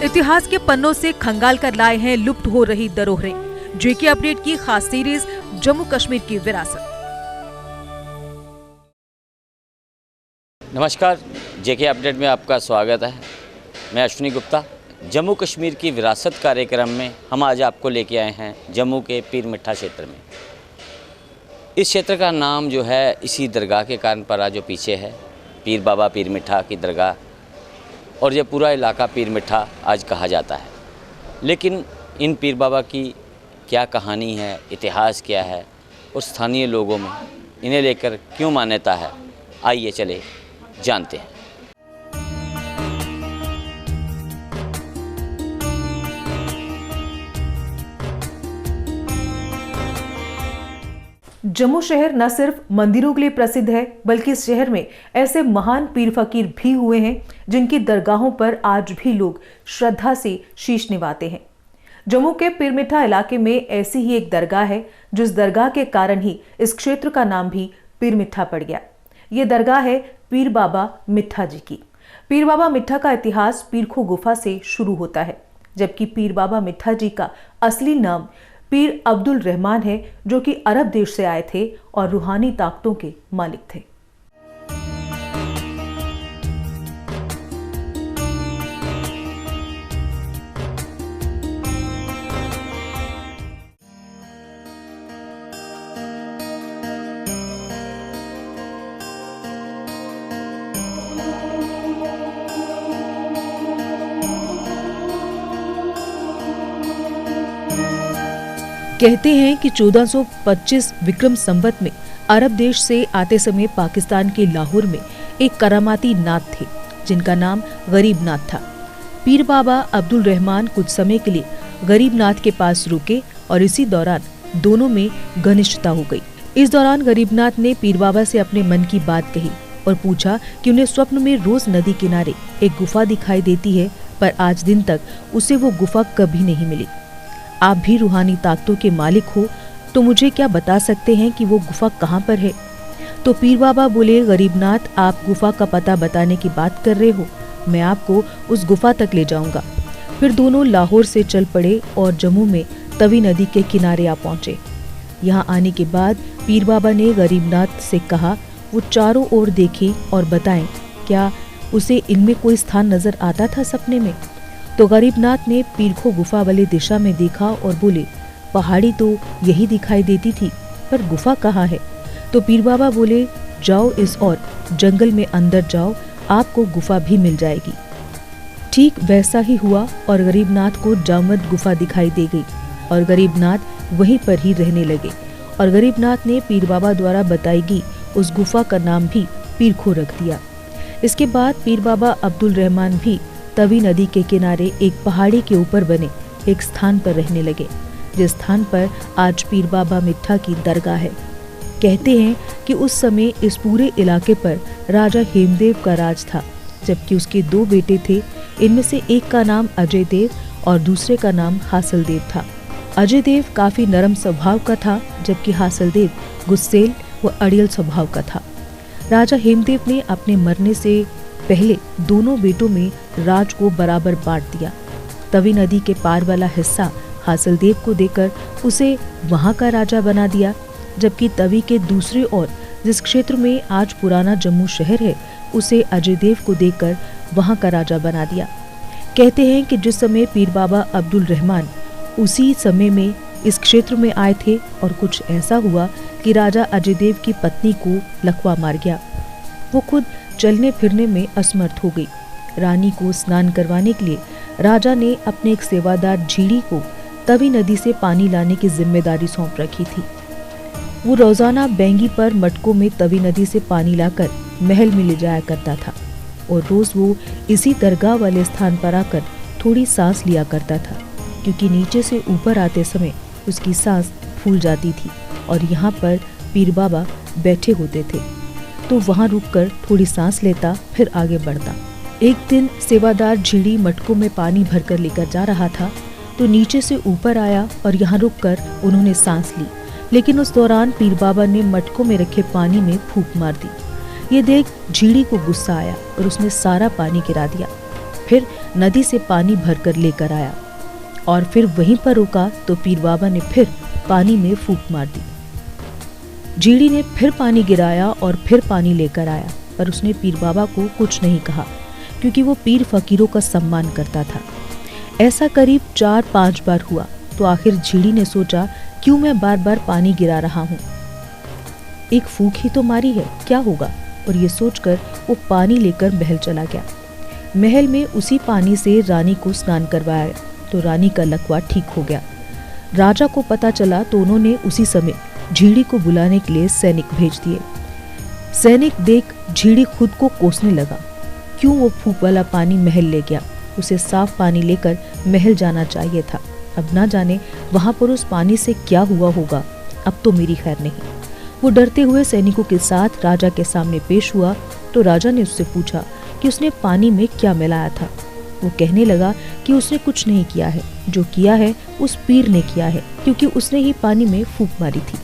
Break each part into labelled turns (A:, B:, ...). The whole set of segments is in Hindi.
A: इतिहास के पन्नों से खंगाल कर लाए हैं लुप्त हो रही धरोहरें। जेके अपडेट की खास सीरीज जम्मू कश्मीर की विरासत।
B: नमस्कार, जेके अपडेट में आपका स्वागत है। मैं अश्विनी गुप्ता। जम्मू कश्मीर की विरासत कार्यक्रम में हम आज आपको लेके आए हैं जम्मू के पीर मिठा क्षेत्र में। इस क्षेत्र का नाम जो है इसी दरगाह के कारण पड़ा जो पीछे है, पीर बाबा पीर मिठा की दरगाह, और ये पूरा इलाका पीर मिठा आज कहा जाता है। लेकिन इन पीर बाबा की क्या कहानी है, इतिहास क्या है और स्थानीय लोगों में इन्हें लेकर क्यों मान्यता है, आइए चले जानते हैं।
A: जम्मू शहर न सिर्फ मंदिरों के लिए प्रसिद्ध है, बल्कि इस शहर में ऐसे महान पीर फकीर भी हुए हैं जिनकी दरगाहों पर आज भी लोग श्रद्धा से शीश निवाते हैं। जम्मू के पीर मिठा इलाके में ऐसी ही एक दरगाह है, जिस दरगाह के कारण ही इस क्षेत्र का नाम भी पीर मिठा पड़ गया। ये दरगाह है पीर बाबा मिठा जी की। पीर बाबा मिठा का इतिहास पीरखो गुफा से शुरू होता है, जबकि पीर बाबा मिठा जी का असली नाम पीर अब्दुल रहमान है, जो कि अरब देश से आए थे और रूहानी ताकतों के मालिक थे। कहते हैं कि 1425 विक्रम संवत में अरब देश से आते समय पाकिस्तान के लाहौर में एक करामाती नाथ थे, जिनका नाम गरीब नाथ था। पीर बाबा अब्दुल रहमान कुछ समय के लिए गरीब नाथ के पास रुके और इसी दौरान दोनों में घनिष्ठता हो गई। इस दौरान गरीब नाथ ने पीर बाबा से अपने मन की बात कही और पूछा कि उन्हें स्वप्न में रोज नदी किनारे एक गुफा दिखाई देती है, पर आज दिन तक उसे वो गुफा कभी नहीं मिली। आप भी रूहानी ताकतों के मालिक हो, तो मुझे क्या बता सकते हैं कि वो गुफा कहाँ पर है? तो पीर बाबा बोले, गरीबनाथ, आप गुफा का पता बताने की बात कर रहे हो, मैं आपको उस गुफा तक ले जाऊंगा। फिर दोनों लाहौर से चल पड़े और जम्मू में तवी नदी के किनारे आ पहुंचे। यहाँ आने के बाद पीर बाबा ने गरीबनाथ से कहा वो चारों ओर देखे और बताएं क्या उसे इनमें कोई स्थान नजर आता था सपने में। तो गरीबनाथ ने पीरखो गुफा वाली दिशा में देखा और बोले, पहाड़ी तो यही दिखाई देती थी, पर गुफा कहाँ है? तो पीर बाबा बोले, जाओ इस और जंगल में अंदर जाओ, आपको गुफा भी मिल जाएगी। ठीक वैसा ही हुआ और गरीबनाथ को जामद गुफा दिखाई दे गई और गरीबनाथ वहीं पर ही रहने लगे। और गरीबनाथ ने पीर बाबा द्वारा बताई गई उस गुफा का नाम भी पीरखो रख दिया। इसके बाद पीर बाबा अब्दुल रहमान भी तवी नदी के किनारे एक पहाड़ी के ऊपर बने एक स्थान पर रहने लगे, जिस स्थान पर आज पीर बाबा मिठा की दरगाह है। कहते हैं कि उस समय इस पूरे इलाके पर राजा हेमदेव का राज था, जबकि उसके दो बेटे थे। इनमें से एक का नाम अजय देव और दूसरे का नाम हासिल देव था। अजय देव काफी नरम स्वभाव का था, जबकि हासिल देव गुस्सेल व अड़ियल स्वभाव का था। राजा हेमदेव ने अपने मरने से पहले दोनों बेटों में राज को बराबर बांट दिया। तवी नदी के पार वाला हिस्सा हासिल देव को देकर उसे वहां का राजा बना दिया, जबकि तवी के दूसरी ओर जिस क्षेत्र में आज पुराना जम्मू शहर है, उसे अजय देव को देकर वहां का राजा बना दिया। कहते हैं कि जिस समय पीर बाबा अब्दुल रहमान उसी समय में इस क्षेत्र में आए थे और कुछ ऐसा हुआ कि राजा अजय देव की पत्नी को लकवा मार गया। वो खुद चलने फिरने में असमर्थ हो गई। रानी को स्नान करवाने के लिए राजा ने अपने एक सेवादार झीड़ी को तवी नदी से पानी लाने की जिम्मेदारी सौंप रखी थी। वो रोजाना बैंगी पर मटकों में तवी नदी से पानी लाकर महल में ले जाया करता था और रोज वो इसी दरगाह वाले स्थान पर आकर थोड़ी सांस लिया करता था, क्योंकि नीचे से ऊपर आते समय उसकी सांस फूल जाती थी और यहाँ पर पीर बाबा बैठे होते थे, तो वहाँ रुककर थोड़ी सांस लेता, फिर आगे बढ़ता। एक दिन सेवादार झीड़ी मटकों में पानी भरकर लेकर जा रहा था, तो नीचे से ऊपर आया और यहाँ रुककर उन्होंने सांस ली, लेकिन उस दौरान पीर बाबा ने मटकों में रखे पानी में फूंक मार दी। ये देख झीड़ी को गुस्सा आया और उसने सारा पानी गिरा दिया। फिर नदी से पानी भरकर लेकर आया और फिर वहीं पर रुका तो पीर बाबा ने फिर पानी में फूंक मार दी। झीड़ी ने फिर पानी गिराया और फिर पानी लेकर आया, पर उसने पीर बाबा को कुछ नहीं कहा, क्योंकि वो पीर फकीरों का सम्मान करता था। ऐसा करीब 4-5 बार हुआ तो आखिर झीड़ी ने सोचा, क्यों मैं बार बार पानी गिरा रहा हूँ, एक फूंक ही तो मारी है, क्या होगा। और ये सोचकर वो पानी लेकर महल चला गया। महल में उसी पानी से रानी को स्नान करवाया तो रानी का लकवा ठीक हो गया। राजा को पता चला तो उन्होंने उसी समय झीड़ी को बुलाने के लिए सैनिक भेज दिए। सैनिक देख झीड़ी खुद को कोसने लगा, क्यों वो फूंक वाला पानी महल ले गया, उसे साफ पानी लेकर महल जाना चाहिए था। अब ना जाने वहां पर उस पानी से क्या हुआ होगा, अब तो मेरी खैर नहीं। वो डरते हुए सैनिकों के साथ राजा के सामने पेश हुआ तो राजा ने उससे पूछा कि उसने पानी में क्या मिलाया था। वो कहने लगा कि उसने कुछ नहीं किया है, जो किया है उस पीर ने किया है, क्योंकि उसने ही पानी में फूंक मारी थी।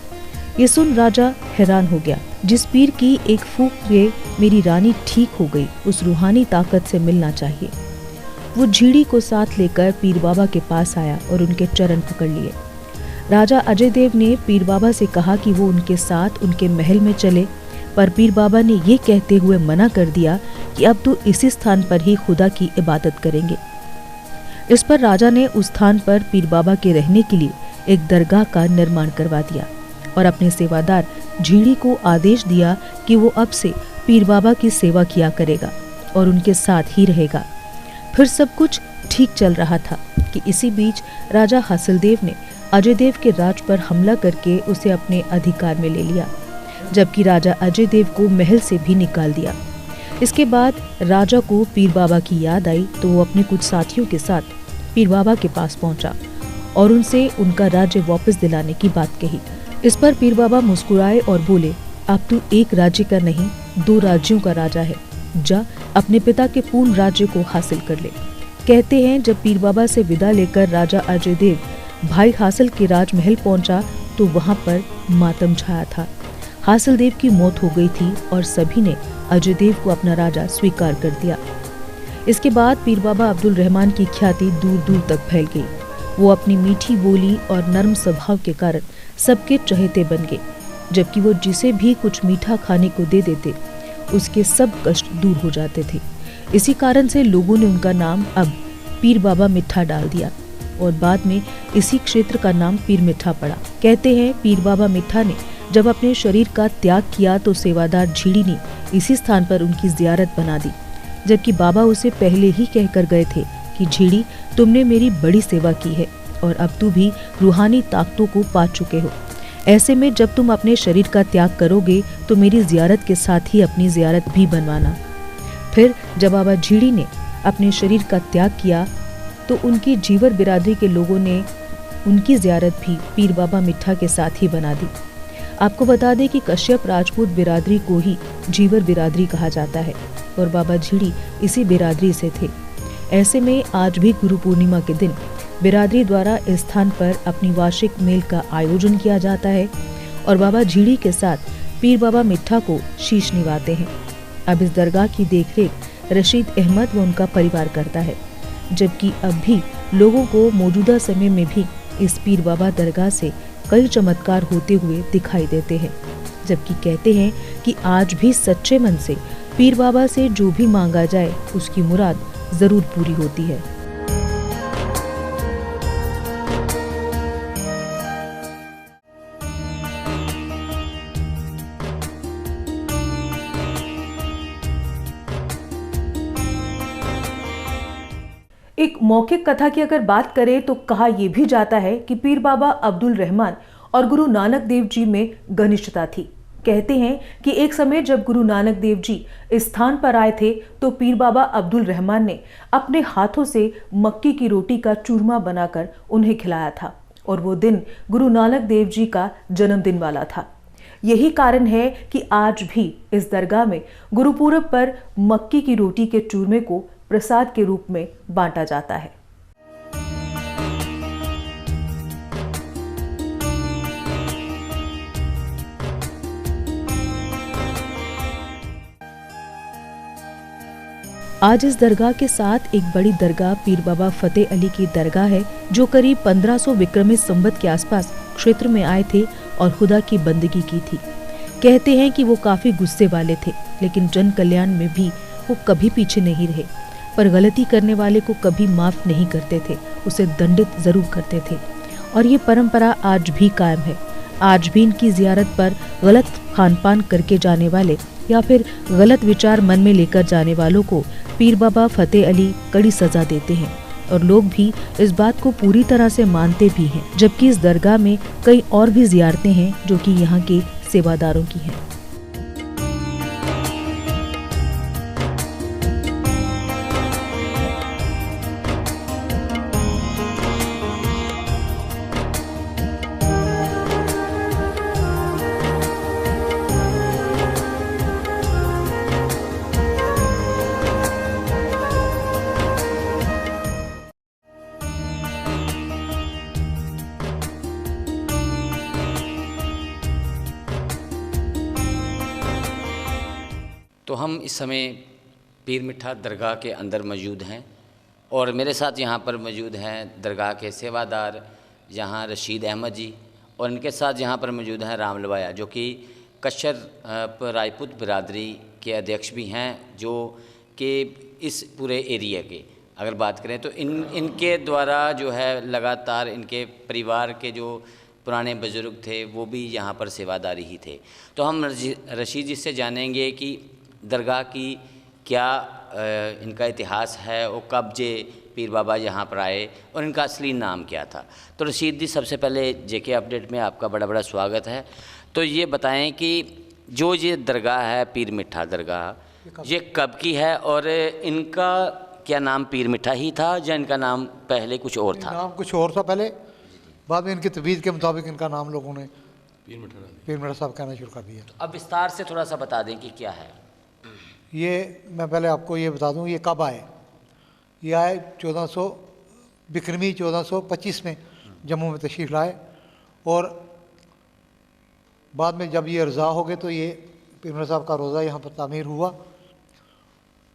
A: ये सुन राजा हैरान हो गया, जिस पीर की एक फूंक में मेरी रानी ठीक हो गई, उस रूहानी ताकत से मिलना चाहिए। वो झीड़ी को साथ लेकर पीर बाबा के पास आया और उनके चरण पकड़ लिए। राजा अजय देव ने पीर बाबा से कहा कि वो उनके साथ उनके महल में चले, पर पीर बाबा ने ये कहते हुए मना कर दिया कि अब तो इसी स्थान पर ही खुदा की इबादत करेंगे। इस पर राजा ने उस स्थान पर पीर बाबा के रहने के लिए एक दरगाह का निर्माण करवा दिया और अपने सेवादार झीड़ी को आदेश दिया कि वो अब से पीर बाबा की सेवा किया करेगा और उनके साथ ही रहेगा। फिर सब कुछ ठीक चल रहा था कि इसी बीच राजा हासिलदेव ने अजय देव के राज पर हमला करके उसे अपने अधिकार में ले लिया, जबकि राजा अजय देव को महल से भी निकाल दिया। इसके बाद राजा को पीर बाबा की याद आई तो वो अपने कुछ साथियों के साथ पीर बाबा के पास पहुंचा और उनसे उनका राज्य वापस दिलाने की बात कही। इस पर पीर बाबा मुस्कुराए और बोले, अब तू एक राज्य का नहीं 2 राज्यों का राजा है, जा अपने पिता के पूर्ण राज्य को हासिल कर ले। कहते हैं जब पीर बाबा से विदा लेकर राजा अजय देव भाई हासिल के राजमहल पहुंचा तो वहां पर मातम छाया था। हासिल देव की मौत हो गई थी और सभी ने अजय देव को अपना राजा स्वीकार कर दिया। इसके बाद पीर बाबा अब्दुल रहमान की ख्याति दूर दूर तक फैल गई। वो अपनी मीठी बोली और नर्म स्वभाव के कारण सबके चहेते बन गए, जबकि वो जिसे भी कुछ मीठा खाने को दे देते उसके सब कष्ट दूर हो जाते थे। इसी कारण से लोगों ने उनका नाम अब पीर बाबा मिठा डाल दिया और बाद में इसी क्षेत्र का नाम पीर मिठा पड़ा। कहते हैं पीर बाबा मिठा ने जब अपने शरीर का त्याग किया तो सेवादार झीड़ी ने इसी स्थान पर उनकी जियारत बना दी, जबकि बाबा उसे पहले ही कहकर गए थे कि झीड़ी, तुमने मेरी बड़ी सेवा की है और अब तू भी रूहानी ताकतों को पा चुके हो। ऐसे में जब तुम अपने शरीर का त्याग करोगे तो मेरी जियारत के साथ ही अपनी जियारत भी बनवाना। फिर जब बाबा झीड़ी ने अपने शरीर का त्याग किया तो उनकी जीवर बिरादरी के लोगों ने उनकी जियारत भी पीर बाबा मिठा के साथ ही बना दी। आपको बता दें कि कश्यप राजपूत बिरादरी को ही जीवर बिरादरी कहा जाता है और बाबा झीड़ी इसी बिरादरी से थे। ऐसे में आज भी गुरु पूर्णिमा के दिन बिरादरी द्वारा इस स्थान पर अपनी वार्षिक मेल का आयोजन किया जाता है और बाबा झीड़ी के साथ पीर बाबा मिठा को शीश निवाते हैं। अब इस दरगाह की देखरेख रशीद अहमद व उनका परिवार करता है, जबकि अब भी लोगों को मौजूदा समय में भी इस पीर बाबा दरगाह से कई चमत्कार होते हुए दिखाई देते हैं। जबकि कहते हैं कि आज भी सच्चे मन से पीर बाबा से जो भी मांगा जाए उसकी मुराद जरूर पूरी होती है। एक मौखिक कथा की अगर बात करें तो कहा यह भी जाता है कि पीर बाबा अब्दुल रहमान और गुरु नानक देव जी में घनिष्ठता थी। कहते हैं कि एक समय जब गुरु नानक देव जी इस स्थान पर आए थे तो पीर बाबा अब्दुल रहमान ने अपने हाथों से मक्की की रोटी का चूरमा बनाकर उन्हें खिलाया था और वो दिन गुरु नानक देव जी का जन्मदिन वाला था। यही कारण है कि आज भी इस दरगाह में गुरुपूरब पर मक्की की रोटी के चूरमे को प्रसाद के रूप में बांटा जाता है। आज इस दरगाह के साथ एक बड़ी दरगाह पीर बाबा फतेह अली की दरगाह है, जो करीब 1500 विक्रमी संवत के आसपास क्षेत्र में आए थे और खुदा की बंदगी की थी। कहते हैं कि वो काफी गुस्से वाले थे, लेकिन जन कल्याण में भी वो कभी पीछे नहीं रहे, पर गलती करने वाले को कभी माफ नहीं करते थे, उसे दंडित जरूर करते थे। और ये परंपरा आज भी कायम है। आज भी इनकी जियारत पर गलत खान पान करके जाने वाले या फिर गलत विचार मन में लेकर जाने वालों को पीर बाबा फतेह अली कड़ी सजा देते हैं, और लोग भी इस बात को पूरी तरह से मानते भी हैं। जबकि इस दरगाह में कई और भी जियारतें हैं जो कि यहाँ के सेवादारों की हैं।
B: तो हम इस समय पीर मिठा दरगाह के अंदर मौजूद हैं और मेरे साथ यहाँ पर मौजूद हैं दरगाह के सेवादार यहाँ रशीद अहमद जी, और इनके साथ यहाँ पर मौजूद हैं राम लवाया, जो कि कशर राजपूत बिरादरी के अध्यक्ष भी हैं, जो कि इस पूरे एरिया के अगर बात करें तो इनके द्वारा जो है लगातार इनके परिवार के जो पुराने बुज़ुर्ग थे वो भी यहाँ पर सेवादारी ही थे। तो हम रशीद जी से जानेंगे कि दरगाह की क्या इनका इतिहास है और कब जे पीर बाबा यहाँ पर आए और इनका असली नाम क्या था। तो रशीद जी, सबसे पहले जेके अपडेट में आपका बड़ा बड़ा स्वागत है। तो ये बताएं कि जो ये दरगाह है पीर मिठा दरगाह, ये कब की है और इनका क्या नाम पीर मिठा ही था या इनका नाम पहले कुछ और था?
C: नाम कुछ और था पहले, बाद में इनकी तबीयत के मुताबिक इनका नाम लोगों ने पीर मिठा साहब कहना शुरू कर दिया।
B: तो अब विस्तार से थोड़ा सा बता दें कि क्या है
C: ये। मैं पहले आपको ये बता दूं ये कब आए। ये आए 1400 बिक्रमी 1425 में जम्मू में तशरीफ़ लाए, और बाद में जब ये रज़ा हो गए तो ये पीर मिठा साहब का रोज़ा यहाँ पर तामीर हुआ।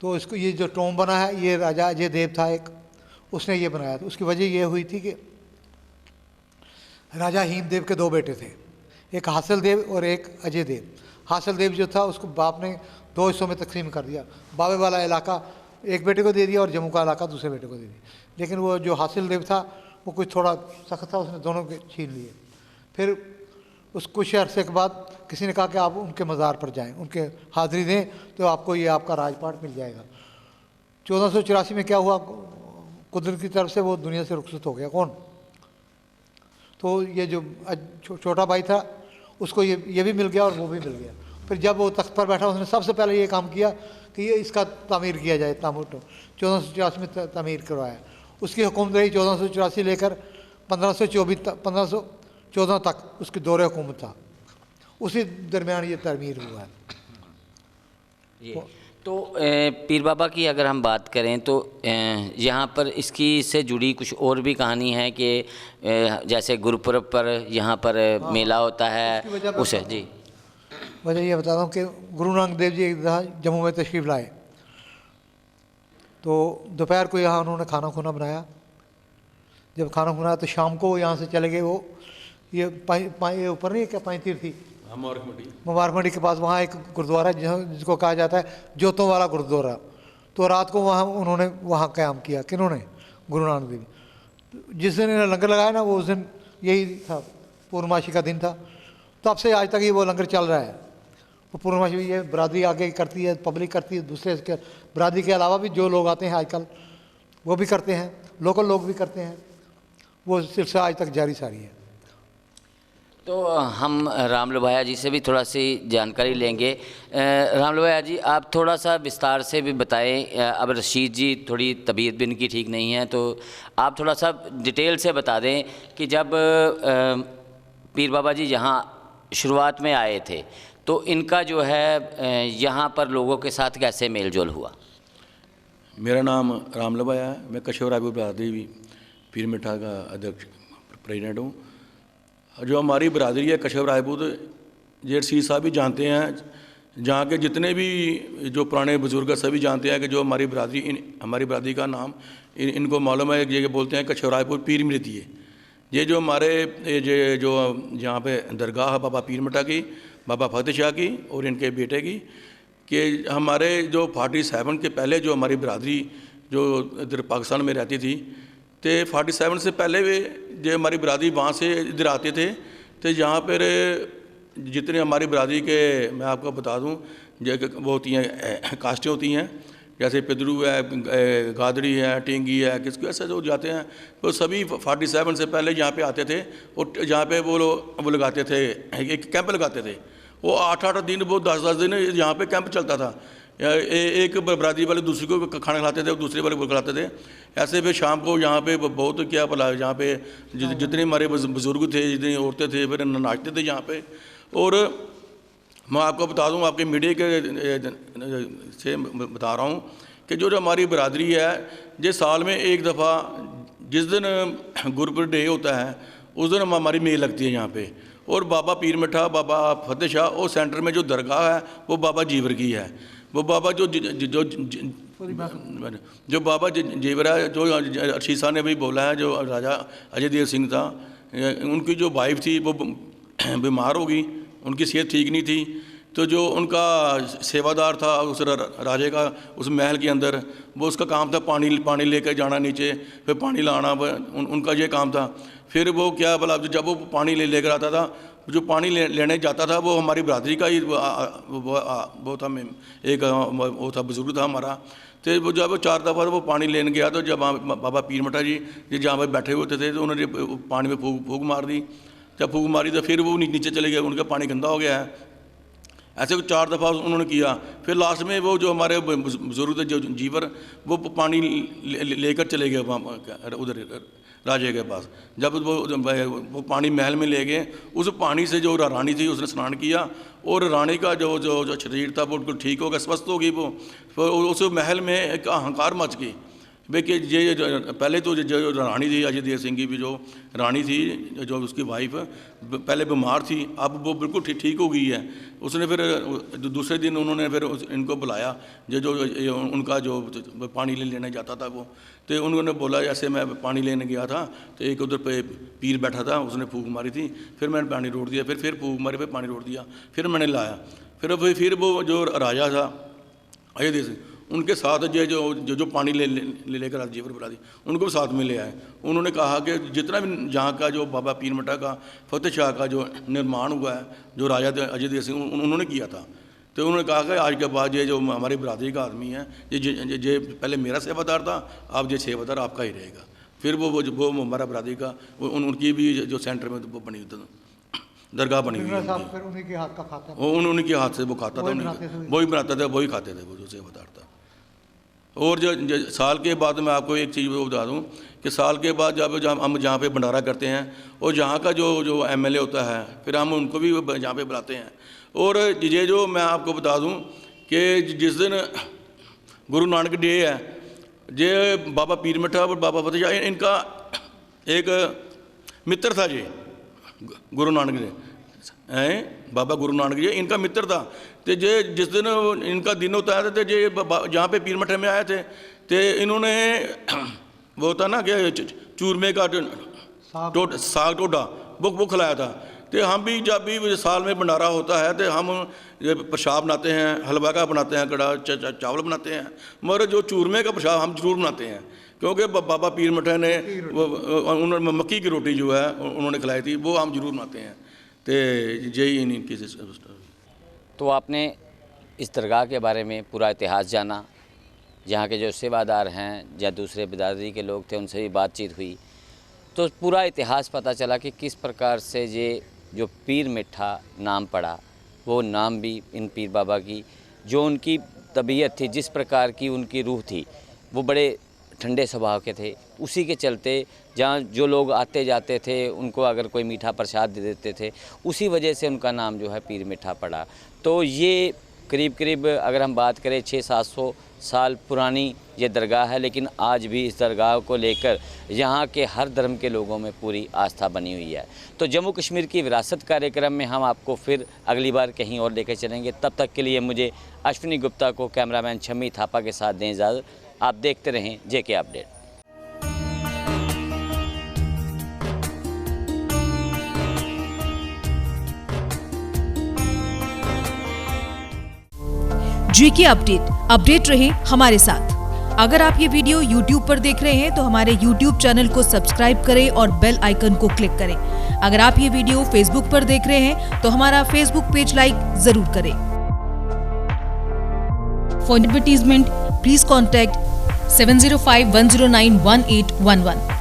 C: तो इसको ये जो टोम बना है ये राजा अजय देव था एक, उसने ये बनाया था। उसकी वजह ये हुई थी कि राजा हीम देव के दो बेटे थे, एक हासिल देव और एक अजय देव। हासिल देव जो था उसको बाप ने दो हिस्सों में तकसीम कर दिया, बाबे वाला इलाका एक बेटे को दे दिया और जम्मू का इलाका दूसरे बेटे को दे दिया। लेकिन वो जो हासिल देव था वो कुछ थोड़ा सख्त था, उसने दोनों के छीन लिए। फिर उस कुछ अरसे के बाद किसी ने कहा कि आप उनके मज़ार पर जाएं, उनके हाज़िरी दें तो आपको ये आपका राजपाट मिल जाएगा। 1484 में क्या हुआ, कुदरत की तरफ से वो दुनिया से रुखसत हो गया। कौन? तो ये जो छोटा भाई था उसको ये भी मिल गया और वो भी मिल गया। फिर जब वो तख्त पर बैठा उसने सबसे पहले ये काम किया कि ये इसका तामीर किया जाए। तामुट 1484 में तामीर करवाया। उसकी हुकूमत रही 1484 लेकर 1514 तक उसकी दौरे हुकूमत था। उसी दरमियान ये तामीर हुआ है।
B: तो पीर बाबा की अगर हम बात करें तो यहाँ पर इसकी से जुड़ी कुछ और भी कहानी है कि जैसे गुरुपुरब पर यहाँ पर मेला होता है उसे जी
C: वजह ये बता रहा हूँ कि गुरु नानक देव जी एक दफ़ा जम्मू में तशरीफ़ लाए, तो दोपहर को यहाँ उन्होंने खाना खुना बनाया। जब खाना खुना तो शाम को यहाँ से चले गए। वो ये ऊपर नहीं क्या पैंतीर थी मुबारक मंडी के पास, वहाँ एक गुरुद्वारा जिसको कहा जाता है जोतों वाला गुरुद्वारा। तो रात को वहाँ उन्होंने वहाँ क़याम किया। किन्होंने? गुरु नानक देव। जिस दिन इन्होंने लंगर लगाया ना वो उस दिन यही था, पूर्णमासी का दिन था। तब से आज तक ये वो लंगर चल रहा है। वो पूर्णमासी ये बरादरी आगे करती है, पब्लिक करती है, दूसरे बरादरी के अलावा भी जो लोग आते हैं आजकल वो भी करते हैं, लोकल लोग भी करते हैं। वो सिलसिला आज तक जारी सारी है।
B: तो हम राम लवाया जी से भी थोड़ा सी जानकारी लेंगे। राम लवाया जी, आप थोड़ा सा विस्तार से भी बताएं। अब रशीद जी थोड़ी तबीयत भी इनकी ठीक नहीं है, तो आप थोड़ा सा डिटेल से बता दें कि जब पीर बाबा जी यहाँ शुरुआत में आए थे तो इनका जो है यहाँ पर लोगों के साथ कैसे मेल जोल हुआ?
D: मेरा नाम राम लवाया है। मैं कशर राजपूत बिरादरी पीर मिठा का अध्यक्ष प्रेसिडेंट हूँ। जो हमारी बिरादरी है कशर राजपूत, जे रशीद साहब भी जानते हैं जहाँ के जितने भी जो पुराने बुजुर्ग सभी जानते हैं कि जो हमारी बरादरी का नाम इनको मालूम है, ये बोलते हैं कछोरायपुर पीर मृति है। ये जो हमारे ये जो यहाँ पे दरगाह है बाबा पीर मिठा की, बाबा फतेह शाह की और इनके बेटे की, कि हमारे जो 47 के पहले जो हमारी बरादरी जो इधर पाकिस्तान में रहती थी, तो 47 से पहले वे जो हमारी बरादरी वहाँ से इधर आते थे। तो यहाँ पर जितने हमारी बरादरी के मैं आपको बता दूँ जो वो होती हैं कास्टें होती हैं, जैसे पिदरू है, गादड़ी है, टेंगी है, किसको ऐसे जो जाते हैं वो सभी 47 से पहले यहाँ पे आते थे और जहाँ पे वो लगाते थे, एक कैंप लगाते थे। वो 8-8 दिन, वो 10-10 दिन यहाँ पे कैंप चलता था। एक बरादरी वाले दूसरे को खाना खिलाते थे, दूसरे वाले को खिलाते थे। ऐसे फिर शाम को यहाँ पे बहुत क्या भला, यहाँ पे जितने हमारे बुजुर्ग थे, जितनी औरतें थे, फिर नाचते थे यहाँ पे। और मैं आपको बता दूं, आपके मीडिया के से बता रहा हूं कि जो हमारी बरादरी है, ये साल में एक दफ़ा जिस दिन गुरपुर डे होता है उस दिन हमारी मेल लगती है यहाँ पे। और बाबा पीर मिठा, बाबा फतेह शाह और सेंटर में जो दरगाह है वो बाबा जीवर की है। वो बाबा जो बाबा जीवर है, जो शीशा ने भी बोला है, जो राजा अजय देव सिंह था, उनकी जो वाइफ थी वो बीमार हो गई, उनकी सेहत ठीक नहीं थी। तो जो उनका सेवादार था उस राजे का, उस महल के अंदर, वो उसका काम था पानी लेकर जाना नीचे, फिर पानी लाना, उनका ये काम था। फिर वो क्या भला, जब वो पानी लेकर आता था, जो पानी लेने जाता था वो हमारी बरादरी का ही वो था, एक वो था, बुजुर्ग था हमारा। तो वो जब 4 दफ़ा वो पानी लेने गया, तो जब बाबा पीर मिठा जी जहाँ पर बैठे होते थे, तो उन्होंने पानी में फूंक मार दी। जब फूंक मारी तो फिर वो नीचे चले गए, उनका पानी गंदा हो गया है। ऐसे 4 दफ़ा उन्होंने किया। फिर लास्ट में वो जो हमारे बुजुर्ग थे, जो जीवर, वो पानी लेकर चले गए उधर राजे के पास। जब वो पानी महल में ले गए, उस पानी से जो रानी थी उसने स्नान किया और रानी का जो शरीर था वो बिल्कुल ठीक हो गया, स्वस्थ हो गई। वो उस महल में एक अहंकार मच गई भाई कि ये पहले तो जो रानी थी अजय देव सिंह की भी जो रानी थी, जो उसकी वाइफ पहले बीमार थी, अब वो बिल्कुल ठीक हो गई है। उसने फिर दूसरे दिन उन्होंने फिर इनको बुलाया, जो उनका जो पानी लेने जाता था वो, तो उन्होंने बोला ऐसे मैं पानी लेने गया था, तो एक उधर पे पीर बैठा था, उसने फूंक मारी थी, फिर मैंने पानी रोक दिया, फिर फूंक मारी, फिर पानी रोक दिया, फिर मैंने लाया। फिर वो जो राजा था अजय देव सिंह, उनके साथ जो पानी लेकर जीवर बरादरी, उनको भी साथ में ले आए। उन्होंने कहा कि जितना भी जहाँ का जो बाबा पीर मिठा का फतेह शाह का जो निर्माण हुआ है, जो राजा अजय देव सिंह उन्होंने किया था, तो उन्होंने कहा कि आज के बाद ये जो हमारी बरादरी का आदमी है, ये पहले मेरा सेवादार था, अब ये सेवादार आपका ही रहेगा। फिर वो हमारा बरादरी का उनकी भी जो सेंटर में वो बनी हुई दरगाह बनी हुई है,
C: उन्हीं के हाथ का खाता,
D: उन्हीं के हाथ से वो खाता था, वही बनाता था, वही खाते थे वो जो सेवादार था। और जो साल के बाद मैं आपको एक चीज़ बता दूं कि साल के बाद जब हम जहाँ पे भंडारा करते हैं और जहाँ का जो MLA होता है, फिर हम उनको भी यहाँ पे बुलाते हैं। और ये जो मैं आपको बता दूं कि जिस दिन गुरु नानक डे है, ये बाबा पीर मिठा और बाबा फतेह शाह इनका एक मित्र था। जी गुरु नानक जी बाबा गुरु नानक जी इनका मित्र था। तो जे जिस दिन इनका दिन होता है, तो जे जहाँ पे पीर मिठे में आए थे, तो इन्होंने वो होता ना कि चूरमे का साग टोडा वो खिलाया था। तो हम भी जब भी साल में भंडारा होता है, तो हम प्रसाद बनाते हैं, हलवा का बनाते हैं, कड़ा चावल बनाते हैं, मगर जो चूरमे का प्रसाद हम जरूर बनाते हैं, क्योंकि बाबा पीर मिठे ने उन्होंने मक्की की रोटी जो है उन्होंने खिलाई थी, वो हम जरूर बनाते हैं। तो यही इनकी।
B: तो आपने इस दरगाह के बारे में पूरा इतिहास जाना, जहाँ के जो सेवादार हैं या दूसरे बिरादरी के लोग थे उनसे भी बातचीत हुई, तो पूरा इतिहास पता चला कि किस प्रकार से ये जो पीर मिठा नाम पड़ा, वो नाम भी इन पीर बाबा की जो उनकी तबीयत थी, जिस प्रकार की उनकी रूह थी, वो बड़े ठंडे स्वभाव के थे। उसी के चलते जहाँ जो लोग आते जाते थे उनको अगर कोई मीठा प्रसाद दे देते थे, उसी वजह से उनका नाम जो है पीर मिठा पड़ा। तो ये करीब करीब अगर हम बात करें 600-700 साल पुरानी ये दरगाह है, लेकिन आज भी इस दरगाह को लेकर यहाँ के हर धर्म के लोगों में पूरी आस्था बनी हुई है। तो जम्मू कश्मीर की विरासत कार्यक्रम में हम आपको फिर अगली बार कहीं और लेकर चलेंगे। तब तक के लिए मुझे अश्विनी गुप्ता को कैमरामैन शम्मी थापा के साथ दें इजाज़त। आप देखते रहें JK अपडेट।
A: JK अपडेट रहे हमारे साथ। अगर आप ये वीडियो YouTube पर देख रहे हैं तो हमारे YouTube चैनल को सब्सक्राइब करें और बेल आइकन को क्लिक करें। अगर आप ये वीडियो Facebook पर देख रहे हैं तो हमारा Facebook पेज लाइक जरूर करें। For advertisement please contact 7051091811।